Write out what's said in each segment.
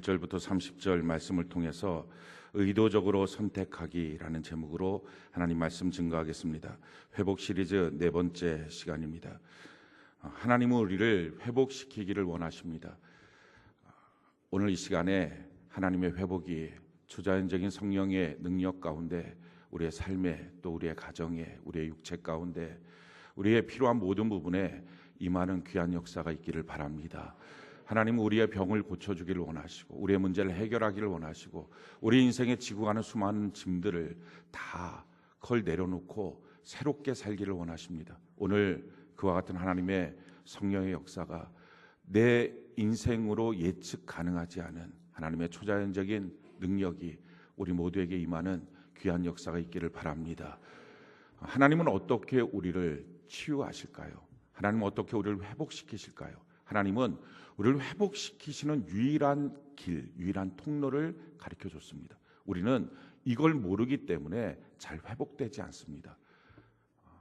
1절부터 30절 말씀을 통해서 의도적으로 선택하기라는 제목으로 하나님 말씀 증거하겠습니다. 회복 시리즈 네 번째 시간입니다. 하나님은 우리를 회복시키기를 원하십니다. 오늘 이 시간에 하나님의 회복이 초자연적인 성령의 능력 가운데 우리의 삶에 또 우리의 가정에 우리의 육체 가운데 우리의 필요한 모든 부분에 임하는 귀한 역사가 있기를 바랍니다. 하나님은 우리의 병을 고쳐주기를 원하시고 우리의 문제를 해결하기를 원하시고 우리 인생에 지고 가는 수많은 짐들을 다 걸 내려놓고 새롭게 살기를 원하십니다. 오늘 그와 같은 하나님의 성령의 역사가 내 인생으로 예측 가능하지 않은 하나님의 초자연적인 능력이 우리 모두에게 임하는 귀한 역사가 있기를 바랍니다. 하나님은 어떻게 우리를 치유하실까요? 하나님은 어떻게 우리를 회복시키실까요? 하나님은 우리를 회복시키시는 유일한 길, 유일한 통로를 가르쳐 줬습니다. 우리는 이걸 모르기 때문에 잘 회복되지 않습니다.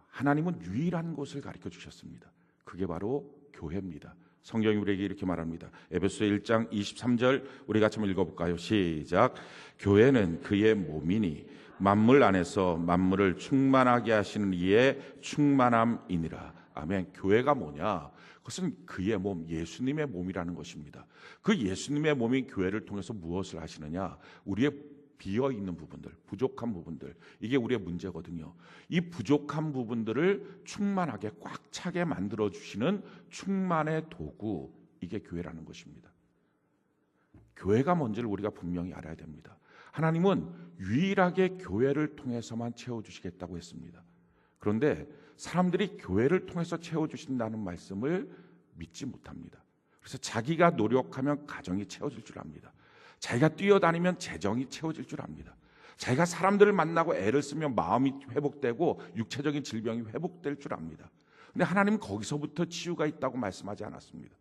하나님은 유일한 곳을 가르쳐 주셨습니다. 그게 바로 교회입니다. 성경이 우리에게 이렇게 말합니다. 에베소 1장 23절 우리 같이 한번 읽어볼까요? 시작. 교회는 그의 몸이니 만물 안에서 만물을 충만하게 하시는 이의 충만함이니라. 아멘. 교회가 뭐냐? 그것은 그의 몸, 예수님의 몸이라는 것입니다. 그 예수님의 몸인 교회를 통해서 무엇을 하시느냐? 우리의 비어있는 부분들, 부족한 부분들, 이게 우리의 문제거든요. 이 부족한 부분들을 충만하게 꽉 차게 만들어주시는 충만의 도구, 이게 교회라는 것입니다. 교회가 뭔지를 우리가 분명히 알아야 됩니다. 하나님은 유일하게 교회를 통해서만 채워주시겠다고 했습니다. 그런데 사람들이 교회를 통해서 채워주신다는 말씀을 믿지 못합니다. 그래서 자기가 노력하면 가정이 채워질 줄 압니다. 자기가 뛰어다니면 재정이 채워질 줄 압니다. 자기가 사람들을 만나고 애를 쓰면 마음이 회복되고 육체적인 질병이 회복될 줄 압니다. 그런데 하나님은 거기서부터 치유가 있다고 말씀하지 않았습니다.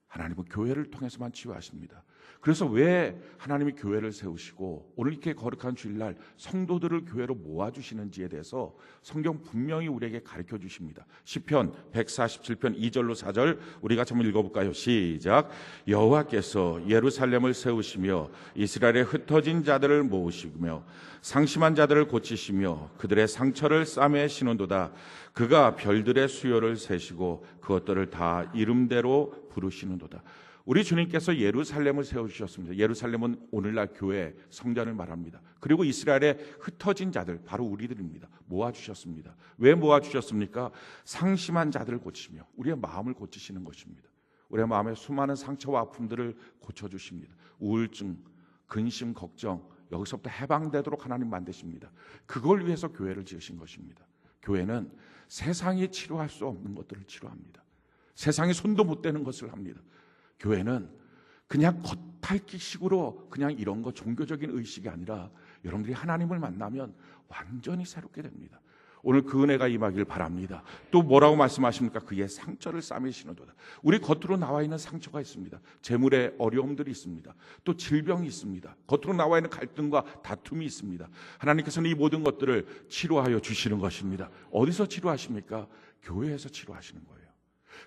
하나님은 교회를 통해서만 치유하십니다. 그래서 왜 하나님이 교회를 세우시고 오늘 이렇게 거룩한 주일날 성도들을 교회로 모아주시는지에 대해서 성경 분명히 우리에게 가르쳐 주십니다. 시편 147편 2절로 4절 우리 같이 한번 읽어볼까요? 시작. 여호와께서 예루살렘을 세우시며 이스라엘의 흩어진 자들을 모으시며 상심한 자들을 고치시며 그들의 상처를 쌈에 신은도다. 그가 별들의 수요를 세시고 그것들을 다 이름대로 부르시는도다. 우리 주님께서 예루살렘을 세워주셨습니다. 예루살렘은 오늘날 교회, 성전을 말합니다. 그리고 이스라엘의 흩어진 자들, 바로 우리들입니다. 모아주셨습니다. 왜 모아주셨습니까? 상심한 자들을 고치시며 우리의 마음을 고치시는 것입니다. 우리의 마음의 수많은 상처와 아픔들을 고쳐주십니다. 우울증, 근심, 걱정, 여기서부터 해방되도록 하나님 만드십니다. 그걸 위해서 교회를 지으신 것입니다. 교회는 세상이 치료할 수 없는 것들을 치료합니다. 세상이 손도 못 대는 것을 합니다. 교회는 그냥 겉핥기식으로 그냥 이런 거 종교적인 의식이 아니라 여러분들이 하나님을 만나면 완전히 새롭게 됩니다. 오늘 그 은혜가 임하길 바랍니다. 또 뭐라고 말씀하십니까? 그의 상처를 쌈에 신어도다. 우리 겉으로 나와 있는 상처가 있습니다. 재물의 어려움들이 있습니다. 또 질병이 있습니다. 겉으로 나와 있는 갈등과 다툼이 있습니다. 하나님께서는 이 모든 것들을 치료하여 주시는 것입니다. 어디서 치료하십니까? 교회에서 치료하시는 거예요.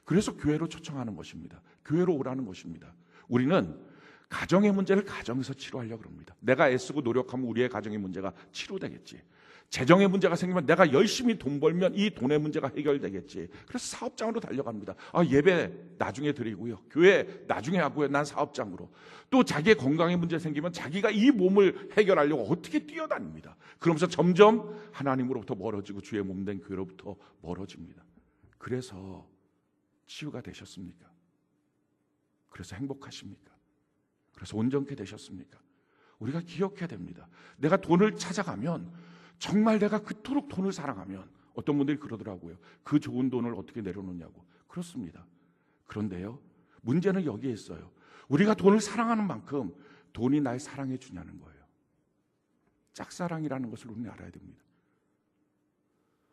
그래서 교회로 초청하는 것입니다. 교회로 오라는 것입니다. 우리는 가정의 문제를 가정에서 치료하려고 합니다. 내가 애쓰고 노력하면 우리의 가정의 문제가 치료되겠지. 재정의 문제가 생기면 내가 열심히 돈 벌면 이 돈의 문제가 해결되겠지. 그래서 사업장으로 달려갑니다. 예배 나중에 드리고요. 교회 나중에 하고요. 난 사업장으로. 또 자기의 건강의 문제 생기면 자기가 이 몸을 해결하려고 어떻게 뛰어다닙니다. 그러면서 점점 하나님으로부터 멀어지고 주의 몸된 교회로부터 멀어집니다. 그래서 치유가 되셨습니까? 그래서 행복하십니까? 그래서 온전케 되셨습니까? 우리가 기억해야 됩니다. 내가 돈을 찾아가면 정말 내가 그토록 돈을 사랑하면 어떤 분들이 그러더라고요. 그 좋은 돈을 어떻게 내려놓냐고. 그렇습니다. 그런데요, 문제는 여기에 있어요. 우리가 돈을 사랑하는 만큼 돈이 날 사랑해 주냐는 거예요. 짝사랑이라는 것을 우리는 알아야 됩니다.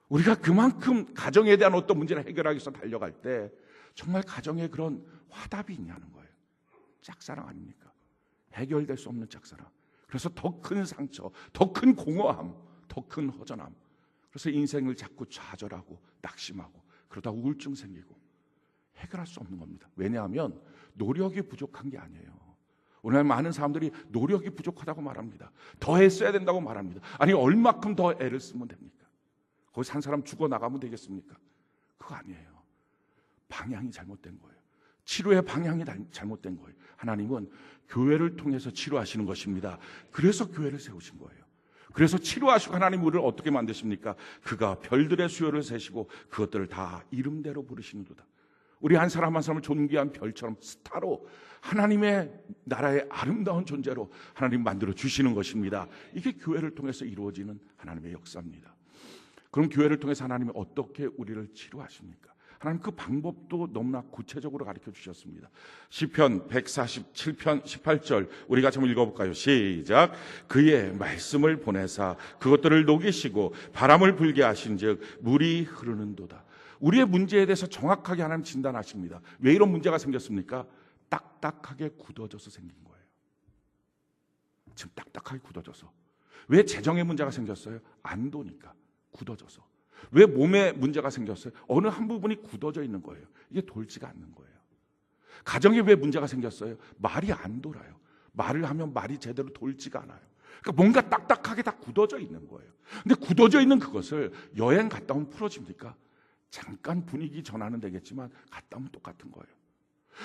우리가 그만큼 가정에 대한 어떤 문제를 해결하기 위해서 달려갈 때 정말 가정에 그런 화답이 있냐는 거예요. 짝사랑 아닙니까? 해결될 수 없는 짝사랑. 그래서 더 큰 상처, 더 큰 공허함, 더 큰 허전함. 그래서 인생을 자꾸 좌절하고 낙심하고 그러다 우울증 생기고 해결할 수 없는 겁니다. 왜냐하면 노력이 부족한 게 아니에요. 오늘 많은 사람들이 노력이 부족하다고 말합니다. 더 했어야 된다고 말합니다. 아니 얼마큼 더 애를 쓰면 됩니까? 거기서 한 사람 죽어나가면 되겠습니까? 그거 아니에요. 방향이 잘못된 거예요. 치료의 방향이 잘못된 거예요. 하나님은 교회를 통해서 치료하시는 것입니다. 그래서 교회를 세우신 거예요. 그래서 치료하시고 하나님 우리를 어떻게 만드십니까? 그가 별들의 수요를 세시고 그것들을 다 이름대로 부르시는도다. 우리 한 사람 한 사람을 존귀한 별처럼 스타로 하나님의 나라의 아름다운 존재로 하나님 만들어 주시는 것입니다. 이게 교회를 통해서 이루어지는 하나님의 역사입니다. 그럼 교회를 통해서 하나님이 어떻게 우리를 치료하십니까? 하나님 그 방법도 너무나 구체적으로 가르쳐 주셨습니다. 시편 147편 18절 우리 같이 한번 읽어볼까요? 시작. 그의 말씀을 보내사 그것들을 녹이시고 바람을 불게 하신즉 물이 흐르는도다. 우리의 문제에 대해서 정확하게 하나님 진단하십니다. 왜 이런 문제가 생겼습니까? 딱딱하게 굳어져서 생긴 거예요. 지금 딱딱하게 굳어져서. 왜 재정의 문제가 생겼어요? 안도니까 굳어져서. 왜 몸에 문제가 생겼어요? 어느 한 부분이 굳어져 있는 거예요. 이게 돌지가 않는 거예요. 가정에 왜 문제가 생겼어요? 말이 안 돌아요. 말을 하면 말이 제대로 돌지가 않아요. 그러니까 뭔가 딱딱하게 다 굳어져 있는 거예요. 근데 굳어져 있는 그것을 여행 갔다 오면 풀어집니까? 잠깐 분위기 전환은 되겠지만 갔다 오면 똑같은 거예요.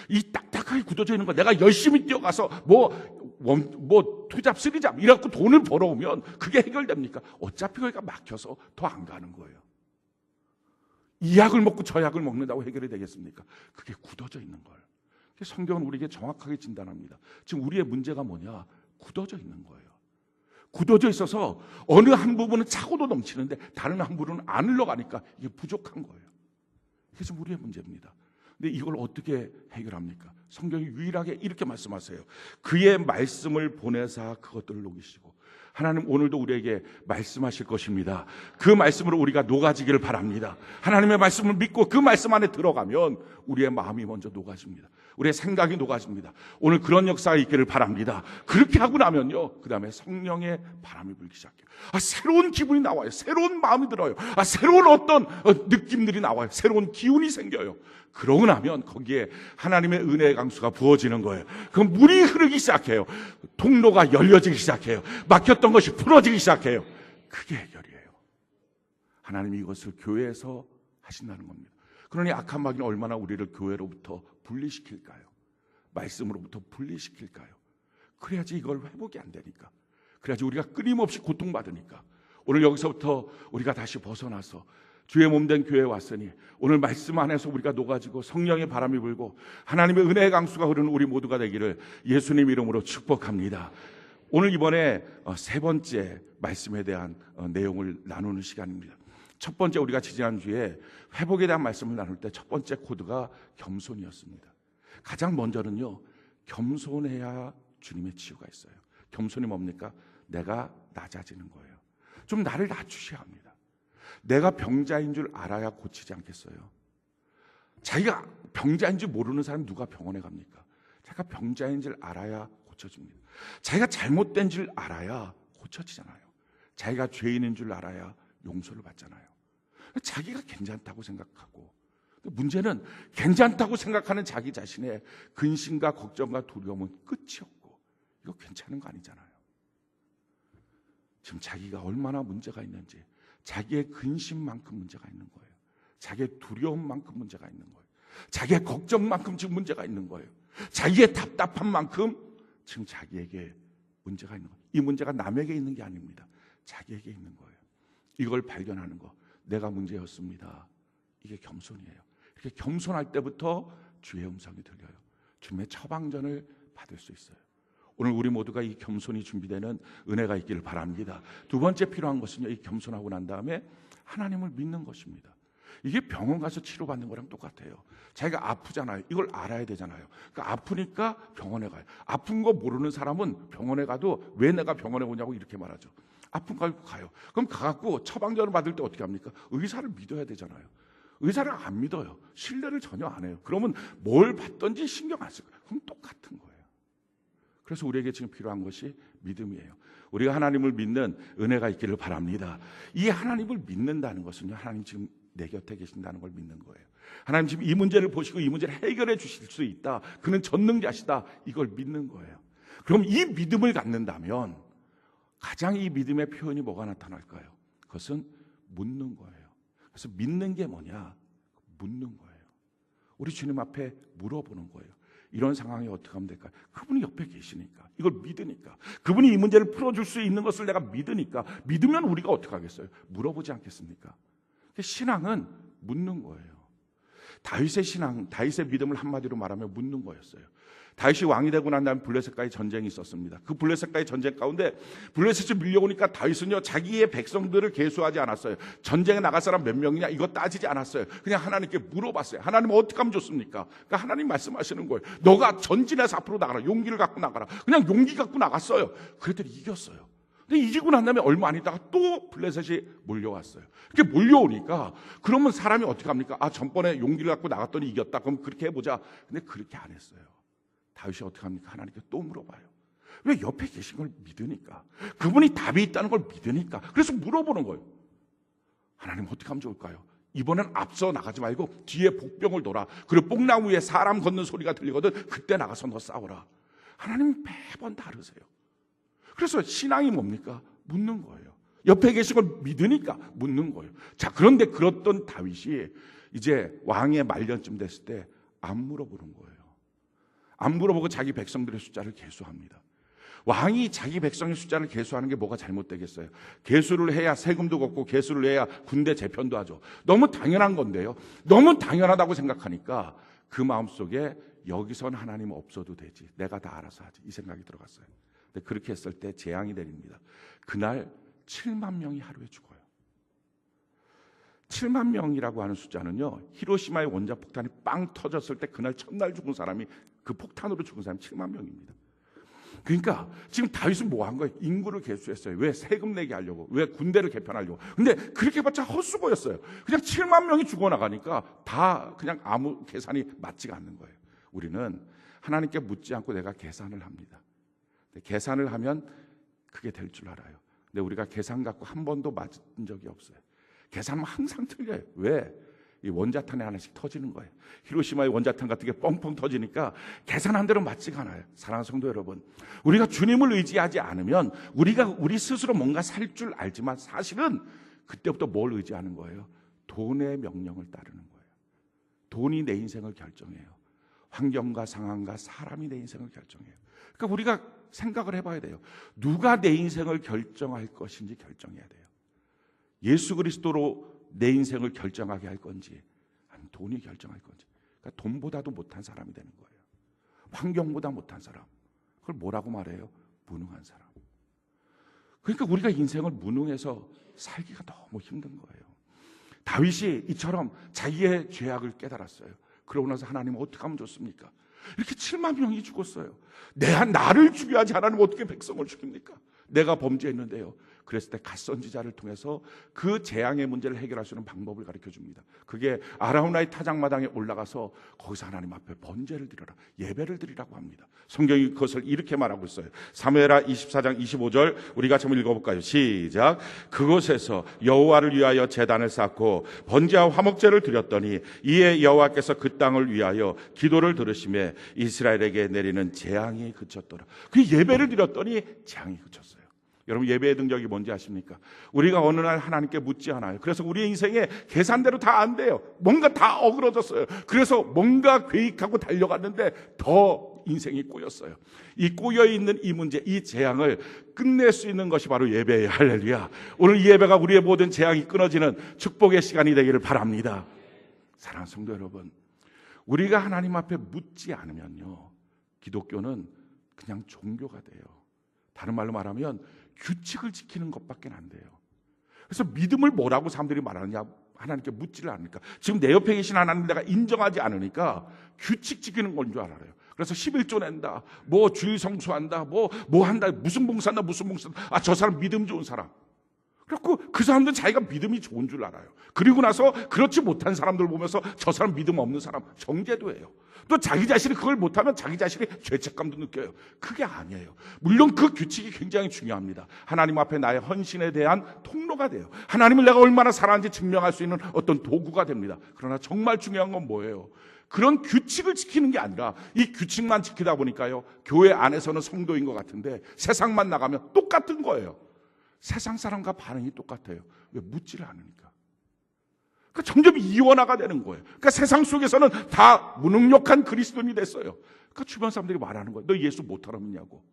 이 딱딱하게 굳어져 있는 거 내가 열심히 뛰어가서 뭐 투잡 쓰리잡 이래갖고 돈을 벌어오면 그게 해결됩니까? 어차피 거기가 막혀서 더 안 가는 거예요. 이 약을 먹고 저 약을 먹는다고 해결이 되겠습니까? 그게 굳어져 있는 걸. 성경은 우리에게 정확하게 진단합니다. 지금 우리의 문제가 뭐냐? 굳어져 있는 거예요. 굳어져 있어서 어느 한 부분은 차고도 넘치는데 다른 한 부분은 안 흘러가니까 이게 부족한 거예요. 이게 지금 우리의 문제입니다. 근데 이걸 어떻게 해결합니까? 성경이 유일하게 이렇게 말씀하세요. 그의 말씀을 보내사 그것들을 녹이시고. 하나님 오늘도 우리에게 말씀하실 것입니다. 그 말씀으로 우리가 녹아지기를 바랍니다. 하나님의 말씀을 믿고 그 말씀 안에 들어가면 우리의 마음이 먼저 녹아집니다. 우리의 생각이 녹아집니다. 오늘 그런 역사가 있기를 바랍니다. 그렇게 하고 나면요, 그 다음에 성령의 바람이 불기 시작해요. 새로운 기분이 나와요. 새로운 마음이 들어요. 새로운 어떤 느낌들이 나와요. 새로운 기운이 생겨요. 그러고 나면 거기에 하나님의 은혜의 강수가 부어지는 거예요. 그럼 물이 흐르기 시작해요. 통로가 열려지기 시작해요. 막혔던 것이 풀어지기 시작해요. 그게 해결이에요. 하나님이 이것을 교회에서 하신다는 겁니다. 그러니 악한 마귀는 얼마나 우리를 교회로부터 분리시킬까요? 말씀으로부터 분리시킬까요? 그래야지 이걸 회복이 안 되니까. 그래야지 우리가 끊임없이 고통받으니까. 오늘 여기서부터 우리가 다시 벗어나서 주의 몸된 교회에 왔으니 오늘 말씀 안에서 우리가 녹아지고 성령의 바람이 불고 하나님의 은혜의 강수가 흐르는 우리 모두가 되기를 예수님 이름으로 축복합니다. 오늘 이번에 세 번째 말씀에 대한 내용을 나누는 시간입니다. 첫 번째 우리가 지지난주에 회복에 대한 말씀을 나눌 때 첫 번째 코드가 겸손이었습니다. 가장 먼저는요, 겸손해야 주님의 치유가 있어요. 겸손이 뭡니까? 내가 낮아지는 거예요. 좀 나를 낮추셔야 합니다. 내가 병자인 줄 알아야 고치지 않겠어요? 자기가 병자인 줄 모르는 사람이 누가 병원에 갑니까? 자기가 병자인 줄 알아야 고쳐집니다. 자기가 잘못된 줄 알아야 고쳐지잖아요. 자기가 죄인인 줄 알아야 용서를 받잖아요. 자기가 괜찮다고 생각하고, 문제는 괜찮다고 생각하는 자기 자신의 근심과 걱정과 두려움은 끝이 없고, 이거 괜찮은 거 아니잖아요. 지금 자기가 얼마나 문제가 있는지, 자기의 근심만큼 문제가 있는 거예요. 자기의 두려움만큼 문제가 있는 거예요. 자기의 걱정만큼 지금 문제가 있는 거예요. 자기의 답답한 만큼 지금 자기에게 문제가 있는 거예요. 이 문제가 남에게 있는 게 아닙니다. 자기에게 있는 거예요. 이걸 발견하는 거, 내가 문제였습니다. 이게 겸손이에요. 이렇게 겸손할 때부터 주의 음성이 들려요. 주님의 처방전을 받을 수 있어요. 오늘 우리 모두가 이 겸손이 준비되는 은혜가 있기를 바랍니다. 두 번째 필요한 것은요, 이 겸손하고 난 다음에 하나님을 믿는 것입니다. 이게 병원 가서 치료받는 거랑 똑같아요. 자기가 아프잖아요. 이걸 알아야 되잖아요. 그러니까 아프니까 병원에 가요. 아픈 거 모르는 사람은 병원에 가도 왜 내가 병원에 오냐고 이렇게 말하죠. 아픈 거 가지고 가요. 그럼 가갖고 처방전을 받을 때 어떻게 합니까? 의사를 믿어야 되잖아요. 의사를 안 믿어요. 신뢰를 전혀 안 해요. 그러면 뭘 받든지 신경 안 쓸 거예요. 그럼 똑같은 거예요. 그래서 우리에게 지금 필요한 것이 믿음이에요. 우리가 하나님을 믿는 은혜가 있기를 바랍니다. 이 하나님을 믿는다는 것은요, 하나님 지금 내 곁에 계신다는 걸 믿는 거예요. 하나님 지금 이 문제를 보시고 이 문제를 해결해 주실 수 있다. 그는 전능자시다. 이걸 믿는 거예요. 그럼 이 믿음을 갖는다면 가장 이 믿음의 표현이 뭐가 나타날까요? 그것은 묻는 거예요. 그래서 믿는 게 뭐냐? 묻는 거예요. 우리 주님 앞에 물어보는 거예요. 이런 상황이 어떻게 하면 될까요? 그분이 옆에 계시니까, 이걸 믿으니까, 그분이 이 문제를 풀어줄 수 있는 것을 내가 믿으니까, 믿으면 우리가 어떻게 하겠어요? 물어보지 않겠습니까? 신앙은 묻는 거예요. 다윗의 신앙, 다윗의 믿음을 한마디로 말하면 묻는 거였어요. 다윗이 왕이 되고 난 다음에 블레셋과의 전쟁이 있었습니다. 그 블레셋과의 전쟁 가운데 블레셋이 밀려오니까 다윗은요, 자기의 백성들을 계수하지 않았어요. 전쟁에 나갈 사람 몇 명이냐 이거 따지지 않았어요. 그냥 하나님께 물어봤어요. 하나님 어떻게 하면 좋습니까? 그러니까 하나님 말씀하시는 거예요. 너가 전진해서 앞으로 나가라. 용기를 갖고 나가라. 그냥 용기 갖고 나갔어요. 그랬더니 이겼어요. 근데 이기고 난 다음에 얼마 안 있다가 또 블레셋이 몰려왔어요. 그렇게 몰려오니까 그러면 사람이 어떻게 합니까? 아, 전번에 용기를 갖고 나갔더니 이겼다. 그럼 그렇게 해보자. 근데 그렇게 안 했어요. 다윗이 어떻게 합니까? 하나님께 또 물어봐요. 왜? 옆에 계신 걸 믿으니까. 그분이 답이 있다는 걸 믿으니까. 그래서 물어보는 거예요. 하나님 어떻게 하면 좋을까요? 이번엔 앞서 나가지 말고 뒤에 복병을 돌아. 그리고 뽕나무 위에 사람 걷는 소리가 들리거든. 그때 나가서 너 싸워라. 하나님 매번 다르세요. 그래서 신앙이 뭡니까? 묻는 거예요. 옆에 계신 걸 믿으니까 묻는 거예요. 자, 그런데 그랬던 다윗이 이제 왕의 말년쯤 됐을 때 안 물어보는 거예요. 안 물어보고 자기 백성들의 숫자를 계수합니다. 왕이 자기 백성의 숫자를 계수하는 게 뭐가 잘못되겠어요? 계수를 해야 세금도 걷고 계수를 해야 군대 재편도 하죠. 너무 당연한 건데요. 너무 당연하다고 생각하니까 그 마음속에 여기선 하나님 없어도 되지. 내가 다 알아서 하지. 이 생각이 들어갔어요. 근데 그렇게 했을 때 재앙이 내립니다. 그날 7만 명이 하루에 죽어요. 7만 명이라고 하는 숫자는요, 히로시마의 원자폭탄이 빵 터졌을 때 그날 첫날 죽은 사람이, 그 폭탄으로 죽은 사람이 7만 명입니다. 그러니까 지금 다윗은 뭐 한 거예요? 인구를 계수했어요. 왜? 세금 내게 하려고. 왜? 군대를 개편하려고. 근데 그렇게 해봤자 헛수고였어요. 그냥 7만 명이 죽어나가니까 다 그냥 아무 계산이 맞지가 않는 거예요. 우리는 하나님께 묻지 않고 내가 계산을 합니다. 계산을 하면 그게 될 줄 알아요. 근데 우리가 계산 갖고 한 번도 맞은 적이 없어요. 계산은 항상 틀려요. 왜? 이 원자탄이 하나씩 터지는 거예요. 히로시마의 원자탄 같은 게 뻥뻥 터지니까 계산한 대로 맞지가 않아요. 사랑하는 성도 여러분, 우리가 주님을 의지하지 않으면 우리 스스로 뭔가 살 줄 알지만 사실은 그때부터 뭘 의지하는 거예요? 돈의 명령을 따르는 거예요. 돈이 내 인생을 결정해요. 환경과 상황과 사람이 내 인생을 결정해요. 그러니까 우리가 생각을 해봐야 돼요. 누가 내 인생을 결정할 것인지 결정해야 돼요. 예수 그리스도로 내 인생을 결정하게 할 건지, 아니면 돈이 결정할 건지. 그러니까 돈보다도 못한 사람이 되는 거예요. 환경보다 못한 사람. 그걸 뭐라고 말해요? 무능한 사람. 그러니까 우리가 인생을 무능해서 살기가 너무 힘든 거예요. 다윗이 이처럼 자기의 죄악을 깨달았어요. 그러고 나서 하나님 어떻게 하면 좋습니까? 이렇게 7만 명이 죽었어요. 나를 죽여야지 하나님 어떻게 백성을 죽입니까? 내가 범죄했는데요. 그랬을 때 갓선지자를 통해서 그 재앙의 문제를 해결할 수 있는 방법을 가르쳐 줍니다. 그게 아라우나의 타작마당에 올라가서 거기서 하나님 앞에 번제를 드려라, 예배를 드리라고 합니다. 성경이 그것을 이렇게 말하고 있어요. 사무엘하 24장 25절 우리 같이 한번 읽어볼까요? 시작. 그곳에서 여호와를 위하여 제단을 쌓고 번제와 화목제를 드렸더니 이에 여호와께서 그 땅을 위하여 기도를 들으시매 이스라엘에게 내리는 재앙이 그쳤더라. 그 예배를 드렸더니 재앙이 그쳤어요. 여러분, 예배의 능력이 뭔지 아십니까? 우리가 어느 날 하나님께 묻지 않아요. 그래서 우리 인생에 계산대로 다 안 돼요. 뭔가 다 어그러졌어요. 그래서 뭔가 계획하고 달려갔는데 더 인생이 꼬였어요. 이 꼬여있는 이 문제, 이 재앙을 끝낼 수 있는 것이 바로 예배예요. 할렐루야. 오늘 이 예배가 우리의 모든 재앙이 끊어지는 축복의 시간이 되기를 바랍니다. 사랑하는 성도 여러분, 우리가 하나님 앞에 묻지 않으면요, 기독교는 그냥 종교가 돼요. 다른 말로 말하면 규칙을 지키는 것밖에 안 돼요. 그래서 믿음을 뭐라고 사람들이 말하느냐? 하나님께 묻지를 않으니까. 지금 내 옆에 계신 하나님 내가 인정하지 않으니까 규칙 지키는 건 줄 알아요. 그래서 11조 낸다, 뭐 주일 성수한다, 뭐 한다, 무슨 봉사한다, 무슨 봉사한다. 아, 저 사람 믿음 좋은 사람. 그래갖고 그 사람들은 자기가 믿음이 좋은 줄 알아요. 그리고 나서 그렇지 못한 사람들 보면서 저 사람 믿음 없는 사람, 정죄도 해요. 또 자기 자신이 그걸 못하면 자기 자신이 죄책감도 느껴요. 그게 아니에요. 물론 그 규칙이 굉장히 중요합니다. 하나님 앞에 나의 헌신에 대한 통로가 돼요. 하나님을 내가 얼마나 사랑하는지 증명할 수 있는 어떤 도구가 됩니다. 그러나 정말 중요한 건 뭐예요? 그런 규칙을 지키는 게 아니라 이 규칙만 지키다 보니까요, 교회 안에서는 성도인 것 같은데 세상만 나가면 똑같은 거예요. 세상 사람과 반응이 똑같아요. 왜? 묻지를 않으니까. 그러니까 점점 이원화가 되는 거예요. 그러니까 세상 속에서는 다 무능력한 그리스도인이 됐어요. 그러니까 주변 사람들이 말하는 거예요. 너 예수 못하러 믿냐고.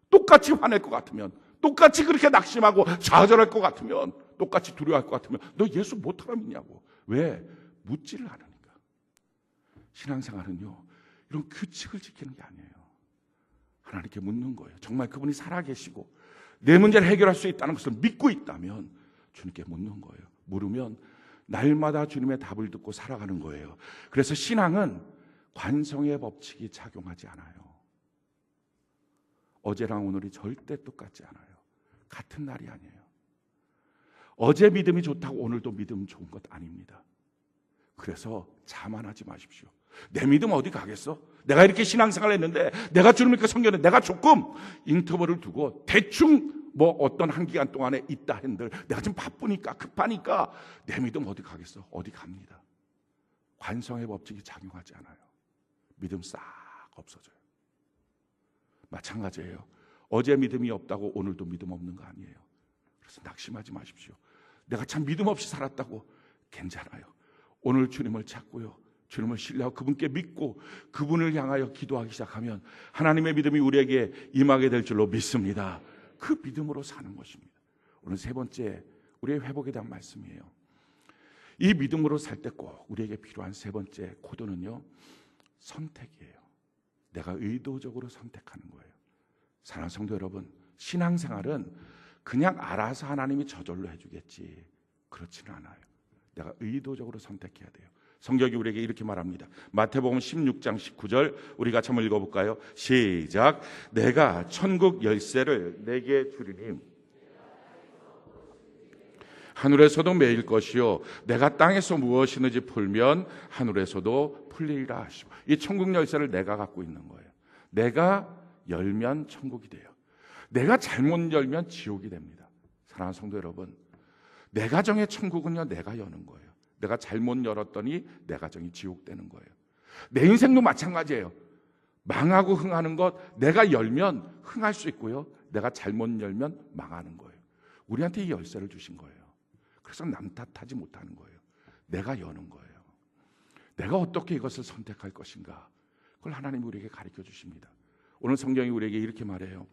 똑같이 화낼 것 같으면, 똑같이 그렇게 낙심하고 좌절할 것 같으면, 똑같이 두려워할 것 같으면 너 예수 못하러 믿냐고. 왜? 묻지를 않으니까. 신앙생활은요, 이런 규칙을 지키는 게 아니에요. 하나님께 묻는 거예요. 정말 그분이 살아계시고 내 문제를 해결할 수 있다는 것을 믿고 있다면 주님께 묻는 거예요. 물으면 날마다 주님의 답을 듣고 살아가는 거예요. 그래서 신앙은 관성의 법칙이 작용하지 않아요. 어제랑 오늘이 절대 똑같지 않아요. 같은 날이 아니에요. 어제 믿음이 좋다고 오늘도 믿음 좋은 것 아닙니다. 그래서 자만하지 마십시오. 내 믿음 어디 가겠어? 내가 이렇게 신앙생활을 했는데, 내가 주님 믿고 섬겼는데, 내가 조금 인터벌을 두고 대충 뭐 어떤 한 기간 동안에 있다 한들 내가 지금 바쁘니까 급하니까 내 믿음 어디 가겠어? 어디 갑니다. 관성의 법칙이 작용하지 않아요. 믿음 싹 없어져요. 마찬가지예요. 어제 믿음이 없다고 오늘도 믿음 없는 거 아니에요. 그래서 낙심하지 마십시오. 내가 참 믿음 없이 살았다고 괜찮아요. 오늘 주님을 찾고요, 주님을 신뢰하고 그분께 믿고 그분을 향하여 기도하기 시작하면 하나님의 믿음이 우리에게 임하게 될 줄로 믿습니다. 그 믿음으로 사는 것입니다. 오늘 세 번째, 우리의 회복에 대한 말씀이에요. 이 믿음으로 살 때 꼭 우리에게 필요한 세 번째 코드는요, 선택이에요. 내가 의도적으로 선택하는 거예요. 사랑하는 성도 여러분, 신앙생활은 그냥 알아서 하나님이 저절로 해주겠지, 그렇지는 않아요. 내가 의도적으로 선택해야 돼요. 성경이 우리에게 이렇게 말합니다. 마태복음 16장 19절 우리 같이 한번 읽어볼까요? 시작. 내가 천국 열쇠를 내게 주리니 하늘에서도 매일 것이요 내가 땅에서 무엇이든지 풀면 하늘에서도 풀리리라 하시고, 이 천국 열쇠를 내가 갖고 있는 거예요. 내가 열면 천국이 돼요. 내가 잘못 열면 지옥이 됩니다. 사랑하는 성도 여러분, 내 가정의 천국은요, 내가 여는 거예요. 내가 잘못 열었더니 내 가정이 지옥 되는 거예요. 내 인생도 마찬가지예요. 망하고 흥하는 것, 내가 열면 흥할 수 있고요, 내가 잘못 열면 망하는 거예요. 우리한테 이 열쇠를 주신 거예요. 그래서 남 탓하지 못하는 거예요. 내가 여는 거예요. 내가 어떻게 이것을 선택할 것인가, 그걸 하나님이 우리에게 가르쳐 주십니다. 오늘 성경이 우리에게 이렇게 말해요.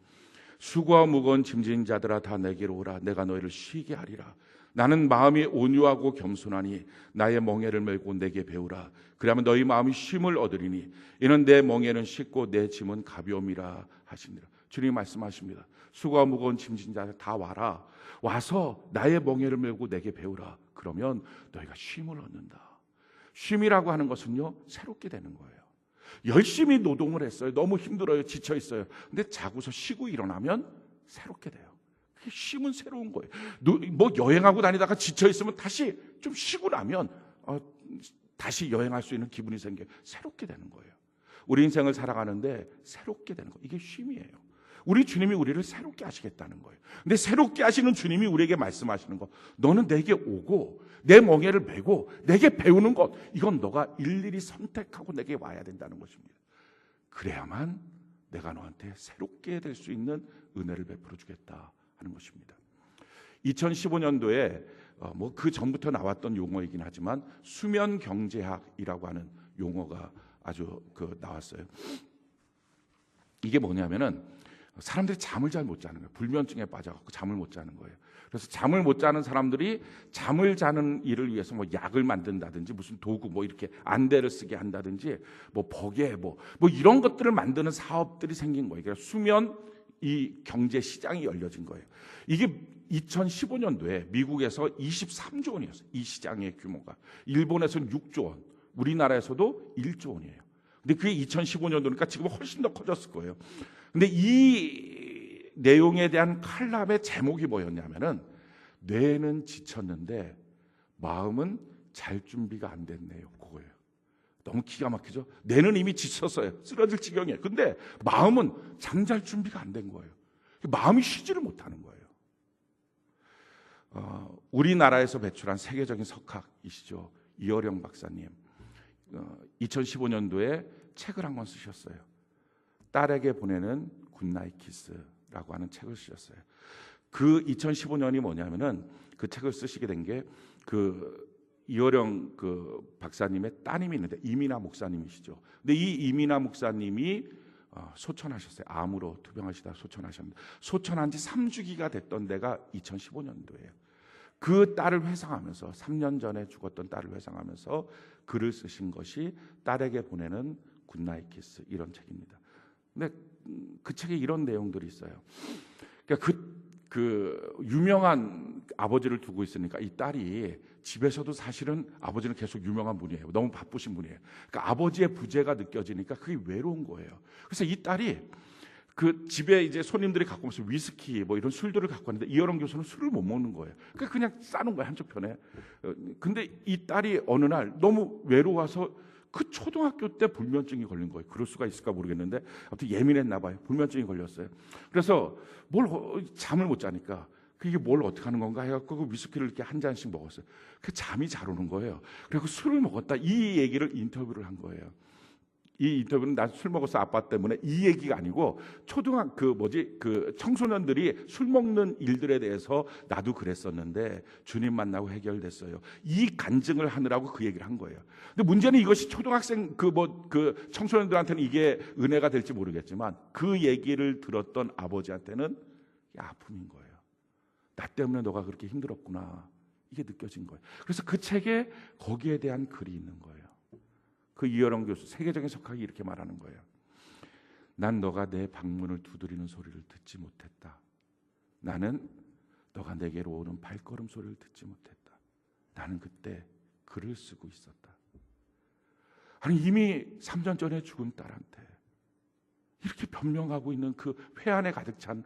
수고와 무거운 짐진 자들아 다 내게로 오라. 내가 너희를 쉬게 하리라. 나는 마음이 온유하고 겸손하니 나의 멍에를 메고 내게 배우라. 그러면 너희 마음이 쉼을 얻으리니 이는 내 멍에는 쉽고 내 짐은 가벼움이라 하시니라. 주님이 말씀하십니다. 수고와 무거운 짐진 자들 다 와라. 와서 나의 멍에를 메고 내게 배우라. 그러면 너희가 쉼을 얻는다. 쉼이라고 하는 것은요, 새롭게 되는 거예요. 열심히 노동을 했어요. 너무 힘들어요. 지쳐 있어요. 근데 자고서 쉬고 일어나면 새롭게 돼요. 쉼은 새로운 거예요. 뭐 여행하고 다니다가 지쳐 있으면 다시 좀 쉬고 나면 다시 여행할 수 있는 기분이 생겨요. 새롭게 되는 거예요. 우리 인생을 살아가는데 새롭게 되는 거예요. 이게 쉼이에요. 우리 주님이 우리를 새롭게 하시겠다는 거예요. 근데 새롭게 하시는 주님이 우리에게 말씀하시는 거, 너는 내게 오고 내 멍에를 메고 내게 배우는 것, 이건 너가 일일이 선택하고 내게 와야 된다는 것입니다. 그래야만 내가 너한테 새롭게 될 수 있는 은혜를 베풀어 주겠다 하는 것입니다. 2015년도에 뭐 그 전부터 나왔던 용어이긴 하지만 수면 경제학이라고 하는 용어가 아주 나왔어요. 이게 뭐냐면은 사람들이 잠을 잘 못 자는 거예요. 불면증에 빠져갖고 잠을 못 자는 거예요. 그래서 잠을 못 자는 사람들이 잠을 자는 일을 위해서 뭐 약을 만든다든지 무슨 도구 뭐 이렇게 안대를 쓰게 한다든지 뭐 버개 뭐 이런 것들을 만드는 사업들이 생긴 거예요. 그러니까 수면 이 경제 시장이 열려진 거예요. 이게 2015년도에 미국에서 23조 원이었어요. 이 시장의 규모가. 일본에서는 6조 원, 우리나라에서도 1조 원이에요. 근데 그게 2015년도니까 지금 훨씬 더 커졌을 거예요. 근데 이 내용에 대한 칼럼의 제목이 뭐였냐면은 뇌는 지쳤는데 마음은 잘 준비가 안 됐네요. 그거예요. 너무 기가 막히죠? 뇌는 이미 지쳤어요. 쓰러질 지경이에요. 근데 마음은 잠잘 준비가 안 된 거예요. 마음이 쉬지를 못하는 거예요. 우리나라에서 배출한 세계적인 석학이시죠. 이어령 박사님. 2015년도에 책을 한 권 쓰셨어요. 딸에게 보내는 굿나잇 키스라고 하는 책을 쓰셨어요. 그 2015년이 뭐냐면은 그 책을 쓰시게 된 게 그 이어령 그 박사님의 따님이 있는데 이민아 목사님이시죠. 근데 이 이민아 목사님이 소천하셨어요. 암으로 투병하시다 소천하셨는데 소천한 지 3주기가 됐던 데가 2015년도예요. 그 딸을 회상하면서 3년 전에 죽었던 딸을 회상하면서 글을 쓰신 것이 딸에게 보내는 굿나잇 키스 이런 책입니다. 근데 그 책에 이런 내용들이 있어요. 그러니까 그 유명한 아버지를 두고 있으니까 이 딸이 집에서도 사실은 아버지는 계속 유명한 분이에요. 너무 바쁘신 분이에요. 그러니까 아버지의 부재가 느껴지니까 그게 외로운 거예요. 그래서 이 딸이 그 집에 이제 손님들이 갖고 오면서 위스키 뭐 이런 술들을 갖고 왔는데 이어령 교수는 술을 못 먹는 거예요. 그러니까 그냥 싸는 거예요, 한쪽 편에. 근데 이 딸이 어느 날 너무 외로워서 그 초등학교 때 불면증이 걸린 거예요. 그럴 수가 있을까 모르겠는데 아무튼 예민했나 봐요. 불면증이 걸렸어요. 그래서 잠을 못 자니까 그게 뭘 어떻게 하는 건가 해갖고 그 위스키를 이렇게 한 잔씩 먹었어요. 그 잠이 잘 오는 거예요. 그리고 술을 먹었다 이 얘기를 인터뷰를 한 거예요. 이 인터뷰는 난 술 먹었어 아빠 때문에 이 얘기가 아니고 그 청소년들이 술 먹는 일들에 대해서 나도 그랬었는데 주님 만나고 해결됐어요. 이 간증을 하느라고 그 얘기를 한 거예요. 근데 문제는 이것이 초등학생 그 청소년들한테는 이게 은혜가 될지 모르겠지만 그 얘기를 들었던 아버지한테는 이게 아픔인 거예요. 나 때문에 너가 그렇게 힘들었구나 이게 느껴진 거예요. 그래서 그 책에 거기에 대한 글이 있는 거예요. 그 이어령 교수 세계적인 석학이 이렇게 말하는 거예요. 난 너가 내 방문을 두드리는 소리를 듣지 못했다. 나는 너가 내게로 오는 발걸음 소리를 듣지 못했다. 나는 그때 글을 쓰고 있었다. 아니 이미 3년 전에 죽은 딸한테 이렇게 변명하고 있는 그 회한에 가득 찬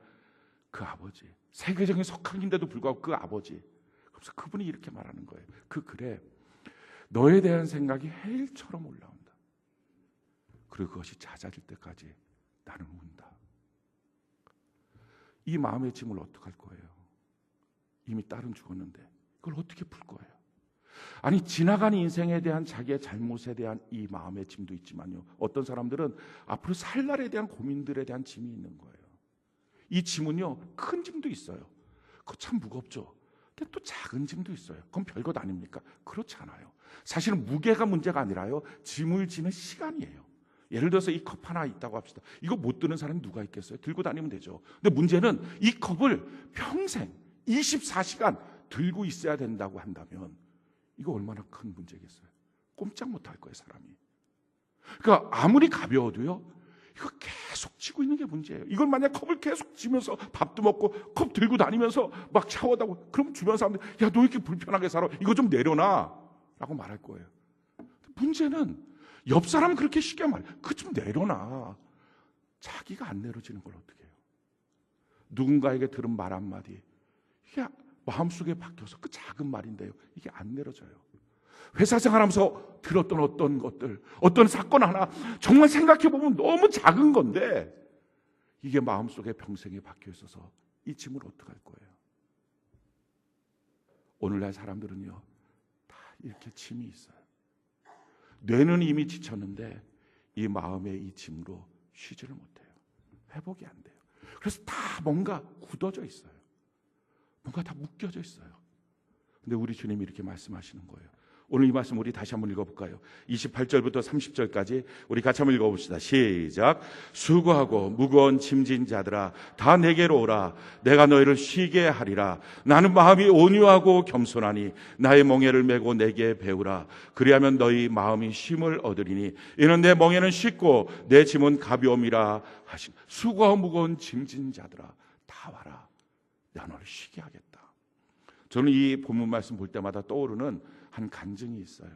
그 아버지, 세계적인 석학인데도 불구하고 그 아버지, 그래서 그분이 이렇게 말하는 거예요. 그 글에 너에 대한 생각이 해일처럼 올라온다. 그리고 그것이 잦아질 때까지 나는 운다. 이 마음의 짐을 어떻게 할 거예요? 이미 딸은 죽었는데 그걸 어떻게 풀 거예요? 아니 지나간 인생에 대한 자기의 잘못에 대한 이 마음의 짐도 있지만요. 어떤 사람들은 앞으로 살 날에 대한 고민들에 대한 짐이 있는 거예요. 이 짐은요. 큰 짐도 있어요. 그거 참 무겁죠. 근데 또 작은 짐도 있어요. 그건 별것 아닙니까? 그렇지 않아요. 사실은 무게가 문제가 아니라요. 짐을 지는 시간이에요. 예를 들어서 이 컵 하나 있다고 합시다. 이거 못 드는 사람이 누가 있겠어요? 들고 다니면 되죠. 근데 문제는 이 컵을 평생 24시간 들고 있어야 된다고 한다면 이거 얼마나 큰 문제겠어요? 꼼짝 못할 거예요, 사람이. 그러니까 아무리 가벼워도요. 이거 계속 쥐고 있는 게 문제예요. 이걸 만약 컵을 계속 쥐면서 밥도 먹고 컵 들고 다니면서 막 샤워도 하고 그럼 주변 사람들 야, 너 이렇게 불편하게 살아. 이거 좀 내려놔. 라고 말할 거예요. 문제는 옆 사람은 그렇게 쉽게 말해. 그거 좀 내려놔. 자기가 안 내려지는 걸 어떻게 해요? 누군가에게 들은 말 한마디 이게 마음속에 박혀서 그 작은 말인데요. 이게 안 내려져요. 회사 생활하면서 들었던 어떤 것들, 어떤 사건 하나 정말 생각해보면 너무 작은 건데 이게 마음속에 평생에 박혀 있어서 이 짐을 어떻게 할 거예요? 오늘날 사람들은요 다 이렇게 짐이 있어요. 뇌는 이미 지쳤는데 이 마음의 이 짐으로 쉬지를 못해요. 회복이 안 돼요. 그래서 다 뭔가 굳어져 있어요. 뭔가 다 묶여져 있어요. 근데 우리 주님이 이렇게 말씀하시는 거예요. 오늘 이 말씀 우리 다시 한번 읽어볼까요? 28절부터 30절까지 우리 같이 한번 읽어봅시다. 시작. 수고하고 무거운 짐진 자들아 다 내게로 오라. 내가 너희를 쉬게 하리라. 나는 마음이 온유하고 겸손하니 나의 멍에를 메고 내게 배우라. 그리하면 너희 마음이 쉼을 얻으리니 이는 내 멍에는 쉽고 내 짐은 가벼움이라 하신. 수고하고 무거운 짐진 자들아 다 와라. 내가 너를 쉬게 하겠다. 저는 이 본문 말씀 볼 때마다 떠오르는 한 간증이 있어요.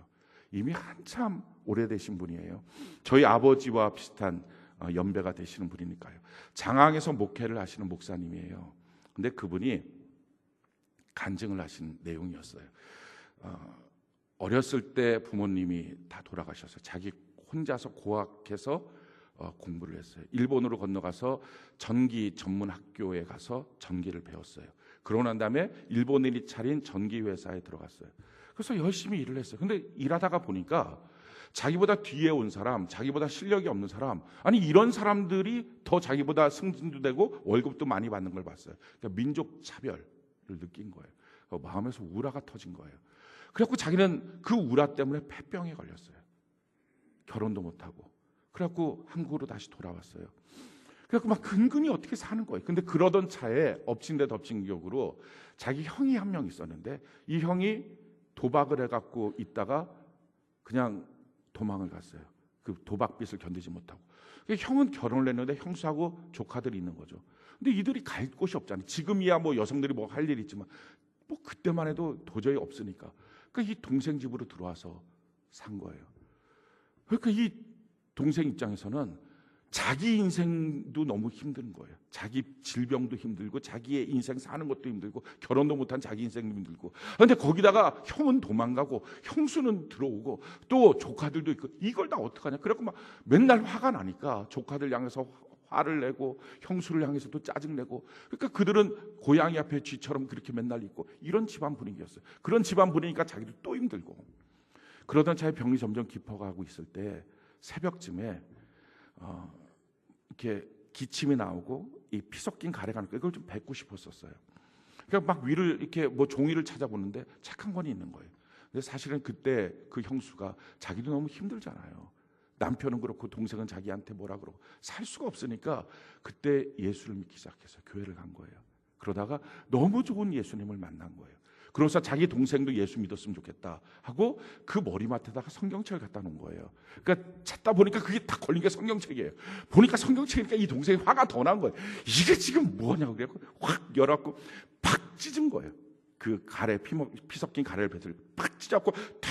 이미 한참 오래되신 분이에요. 저희 아버지와 비슷한 연배가 되시는 분이니까요. 장항에서 목회를 하시는 목사님이에요. 근데 그분이 간증을 하신 내용이었어요. 어렸을 때 부모님이 다 돌아가셔서 자기 혼자서 고학해서 공부를 했어요. 일본으로 건너가서 전기 전문 학교에 가서 전기를 배웠어요. 그러고 난 다음에 일본인이 차린 전기 회사에 들어갔어요. 그래서 열심히 일을 했어요. 근데 일하다가 보니까 자기보다 뒤에 온 사람, 자기보다 실력이 없는 사람, 아니 이런 사람들이 더 자기보다 승진도 되고 월급도 많이 받는 걸 봤어요. 그러니까 민족 차별을 느낀 거예요. 마음에서 우라가 터진 거예요. 그래갖고 자기는 그 우라 때문에 폐병에 걸렸어요. 결혼도 못하고. 그래갖고 한국으로 다시 돌아왔어요. 그래갖고 막 근근히 어떻게 사는 거예요. 근데 그러던 차에 엎친 데 덮친 격으로 자기 형이 한 명 있었는데 이 형이 도박을 해갖고 있다가 그냥 도망을 갔어요. 그 도박빚을 견디지 못하고. 형은 결혼을 했는데 형수하고 조카들이 있는 거죠. 근데 이들이 갈 곳이 없잖아요. 지금이야 뭐 여성들이 뭐 할 일이 있지만 뭐 그때만 해도 도저히 없으니까. 그러니까 이 동생 집으로 들어와서 산 거예요. 그러니까 이 동생 입장에서는 자기 인생도 너무 힘든 거예요. 자기 질병도 힘들고 자기의 인생 사는 것도 힘들고 결혼도 못한 자기 인생도 힘들고. 그런데 거기다가 형은 도망가고 형수는 들어오고 또 조카들도 있고 이걸 다 어떡하냐. 그래갖고 막 맨날 화가 나니까 조카들 향해서 화를 내고 형수를 향해서도 짜증내고. 그러니까 그들은 고양이 앞에 쥐처럼 그렇게 맨날 있고 이런 집안 분위기였어요. 그런 집안 분위기니까 자기도 또 힘들고. 그러던 차에 병이 점점 깊어가고 있을 때 새벽쯤에 이렇게 기침이 나오고 이 피 섞인 가래가 나고 이걸 좀 뱉고 싶었었어요. 그러니까 막 위를 이렇게 뭐 종이를 찾아보는데 책 한 권이 있는 거예요. 근데 사실은 그때 그 형수가 자기도 너무 힘들잖아요. 남편은 그렇고 동생은 자기한테 뭐라 그러고 살 수가 없으니까 그때 예수를 믿기 시작했어요. 교회를 간 거예요. 그러다가 너무 좋은 예수님을 만난 거예요. 그래서 자기 동생도 예수 믿었으면 좋겠다 하고 그 머리맡에다가 성경책을 갖다 놓은 거예요. 그러니까 찾다 보니까 그게 딱 걸린 게 성경책이에요. 보니까 성경책이니까 이 동생이 화가 더 난 거예요. 이게 지금 뭐냐고 그래갖고 확 열어갖고 팍 찢은 거예요. 그 가래 피 섞인 가래를 팍 찢어갖고 탁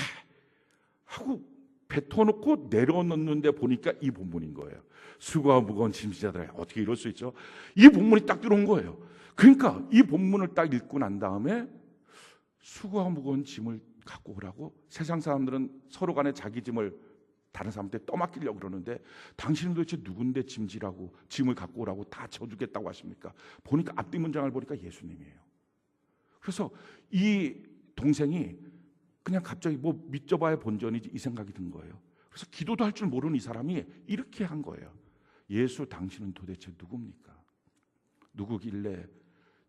하고 뱉어놓고 내려놓는데 보니까 이 본문인 거예요. 수고와 무거운 짐지자들아 어떻게 이럴 수 있죠? 이 본문이 딱 들어온 거예요. 그러니까 이 본문을 딱 읽고 난 다음에 수고와 무거운 짐을 갖고 오라고. 세상 사람들은 서로 간에 자기 짐을 다른 사람한테 떠맡기려고 그러는데 당신은 도대체 누군데 짐을 갖고 오라고 다 져주겠다고 하십니까? 보니까 앞뒤 문장을 보니까 예수님이에요. 그래서 이 동생이 그냥 갑자기 뭐 믿져봐야 본전이지 이 생각이 든 거예요. 그래서 기도도 할 줄 모르는 이 사람이 이렇게 한 거예요. 예수 당신은 도대체 누굽니까? 누구길래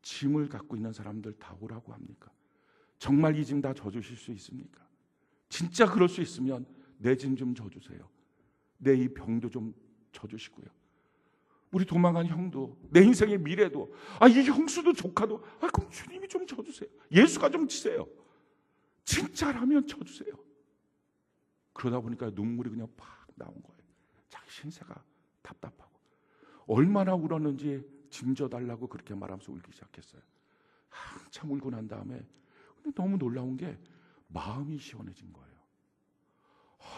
짐을 갖고 있는 사람들 다 오라고 합니까? 정말 이 짐 다 져주실 수 있습니까? 진짜 그럴 수 있으면 내 짐 좀 져주세요. 내 이 병도 좀 져주시고요. 우리 도망간 형도 내 인생의 미래도 이 형수도 조카도 그럼 주님이 좀 져주세요. 예수가 좀 지세요. 진짜라면 져주세요. 그러다 보니까 눈물이 그냥 팍 나온 거예요. 자기 신세가 답답하고 얼마나 울었는지 짐 져달라고 그렇게 말하면서 울기 시작했어요. 한참 울고 난 다음에 근데 너무 놀라운 게 마음이 시원해진 거예요.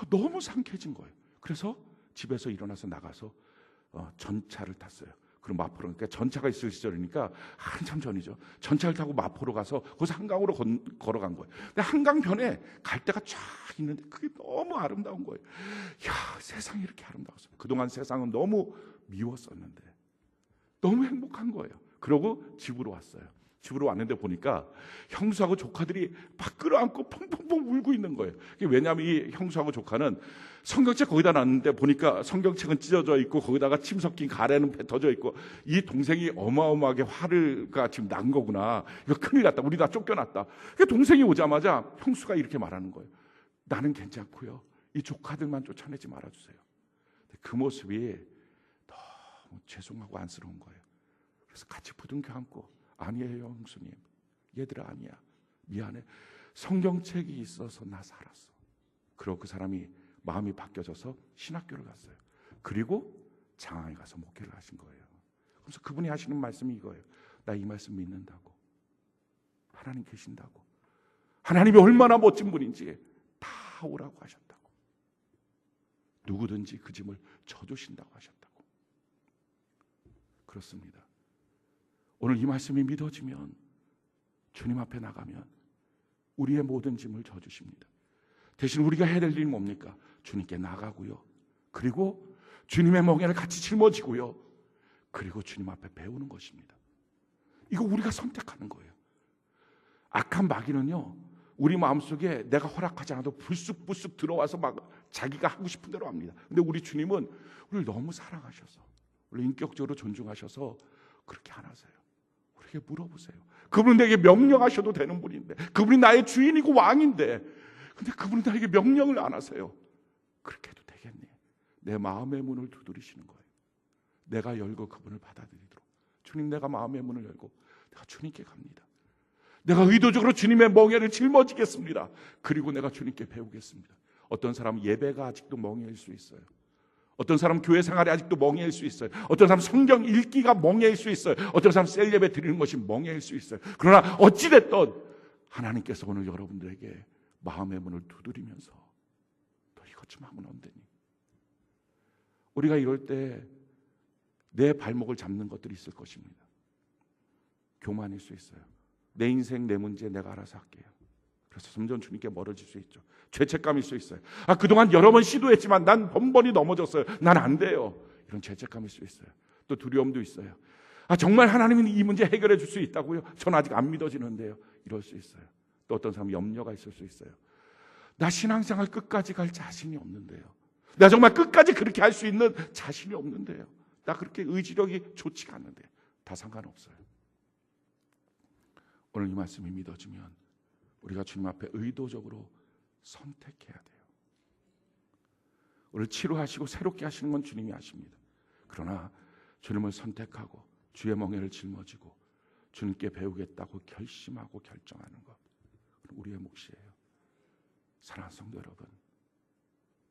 너무 상쾌해진 거예요. 그래서 집에서 일어나서 나가서 전차를 탔어요. 그럼 마포로, 그러니까 전차가 있을 시절이니까 한참 전이죠. 전차를 타고 마포로 가서 거기서 한강으로 걸어간 거예요. 근데 한강변에 갈대가 쫙 있는데 그게 너무 아름다운 거예요. 야, 세상이 이렇게 아름다웠어요. 그동안 세상은 너무 미웠었는데 너무 행복한 거예요. 그러고 집으로 왔어요. 집으로 왔는데 보니까 형수하고 조카들이 막 끌어안고 펑펑펑 울고 있는 거예요. 왜냐하면 이 형수하고 조카는 성경책 거기다 놨는데 보니까 성경책은 찢어져 있고 거기다가 침 섞인 가래는 뱉어져 있고 이 동생이 어마어마하게 화가 지금 난 거구나. 이거 큰일 났다. 우리 다 쫓겨났다. 동생이 오자마자 형수가 이렇게 말하는 거예요. 나는 괜찮고요. 이 조카들만 쫓아내지 말아주세요. 그 모습이 너무 죄송하고 안쓰러운 거예요. 그래서 같이 부둥켜 안고 아니에요 형수님, 얘들아 아니야, 미안해, 성경책이 있어서 나 살았어. 그리고 그 사람이 마음이 바뀌어져서 신학교를 갔어요. 그리고 장항에 가서 목회를 하신 거예요. 그래서 그분이 하시는 말씀이 이거예요. 나 이 말씀 믿는다고, 하나님 계신다고, 하나님이 얼마나 멋진 분인지 다 오라고 하셨다고, 누구든지 그 짐을 져주신다고 하셨다고. 그렇습니다. 오늘 이 말씀이 믿어지면 주님 앞에 나가면 우리의 모든 짐을 져주십니다. 대신 우리가 해야 될 일이 뭡니까? 주님께 나가고요. 그리고 주님의 멍에를 같이 짊어지고요. 그리고 주님 앞에 배우는 것입니다. 이거 우리가 선택하는 거예요. 악한 마귀는요, 우리 마음속에 내가 허락하지 않아도 불쑥불쑥 들어와서 막 자기가 하고 싶은 대로 합니다. 근데 우리 주님은 우리를 너무 사랑하셔서, 우리 인격적으로 존중하셔서 그렇게 안 하세요. 우리에게 물어보세요. 그분은 내게 명령하셔도 되는 분인데, 그분이 나의 주인이고 왕인데, 근데 그분은 나에게 명령을 안 하세요. 그렇게 해도 되겠니? 내 마음의 문을 두드리시는 거예요. 내가 열고 그분을 받아들이도록. 주님, 내가 마음의 문을 열고 내가 주님께 갑니다. 내가 의도적으로 주님의 멍에를 짊어지겠습니다. 그리고 내가 주님께 배우겠습니다. 어떤 사람은 예배가 아직도 멍해일 수 있어요. 어떤 사람은 교회 생활이 아직도 멍해일 수 있어요. 어떤 사람은 성경 읽기가 멍해일 수 있어요. 어떤 사람은 셀 예배 드리는 것이 멍해일 수 있어요. 그러나 어찌됐든 하나님께서 오늘 여러분들에게 마음의 문을 두드리면서 너 이것 좀 하면 안 되니? 우리가 이럴 때 내 발목을 잡는 것들이 있을 것입니다. 교만일 수 있어요. 내 인생 내 문제 내가 알아서 할게요. 그래서 점점 주님께 멀어질 수 있죠. 죄책감일 수 있어요. 그동안 여러 번 시도했지만 난 번번이 넘어졌어요. 난 안 돼요. 이런 죄책감일 수 있어요. 또 두려움도 있어요. 정말 하나님이 이 문제 해결해 줄 수 있다고요? 전 아직 안 믿어지는데요. 이럴 수 있어요. 또 어떤 사람은 염려가 있을 수 있어요. 나 신앙생활 끝까지 갈 자신이 없는데요. 나 정말 끝까지 그렇게 할 수 있는 자신이 없는데요. 나 그렇게 의지력이 좋지가 않는데. 다 상관없어요. 오늘 이 말씀이 믿어지면 우리가 주님 앞에 의도적으로 선택해야 돼요. 오늘 치료하시고 새롭게 하시는 건 주님이 하십니다. 그러나 주님을 선택하고 주의 멍에를 짊어지고 주님께 배우겠다고 결심하고 결정하는 것, 우리의 몫이에요. 사랑하는 성도 여러분,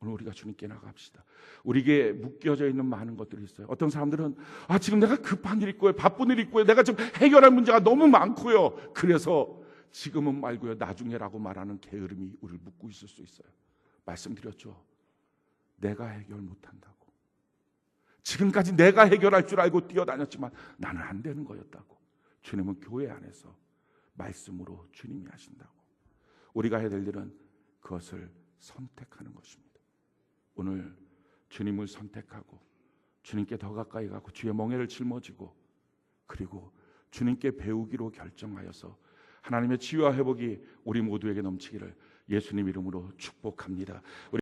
오늘 우리가 주님께 나갑시다. 우리에게 묶여져 있는 많은 것들이 있어요. 어떤 사람들은 지금 내가 급한 일 있고요, 바쁜 일 있고요, 내가 지금 해결할 문제가 너무 많고요, 그래서 지금은 말고요, 나중에라고 말하는 게으름이 우리를 묶고 있을 수 있어요. 말씀드렸죠. 내가 해결 못한다고. 지금까지 내가 해결할 줄 알고 뛰어다녔지만 나는 안 되는 거였다고. 주님은 교회 안에서 말씀으로 주님이 하신다고. 우리가 해야 될 일은 그것을 선택하는 것입니다. 오늘 주님을 선택하고 주님께 더 가까이 가고 주의 멍에를 짊어지고 그리고 주님께 배우기로 결정하여서 하나님의 치유와 회복이 우리 모두에게 넘치기를 예수님 이름으로 축복합니다.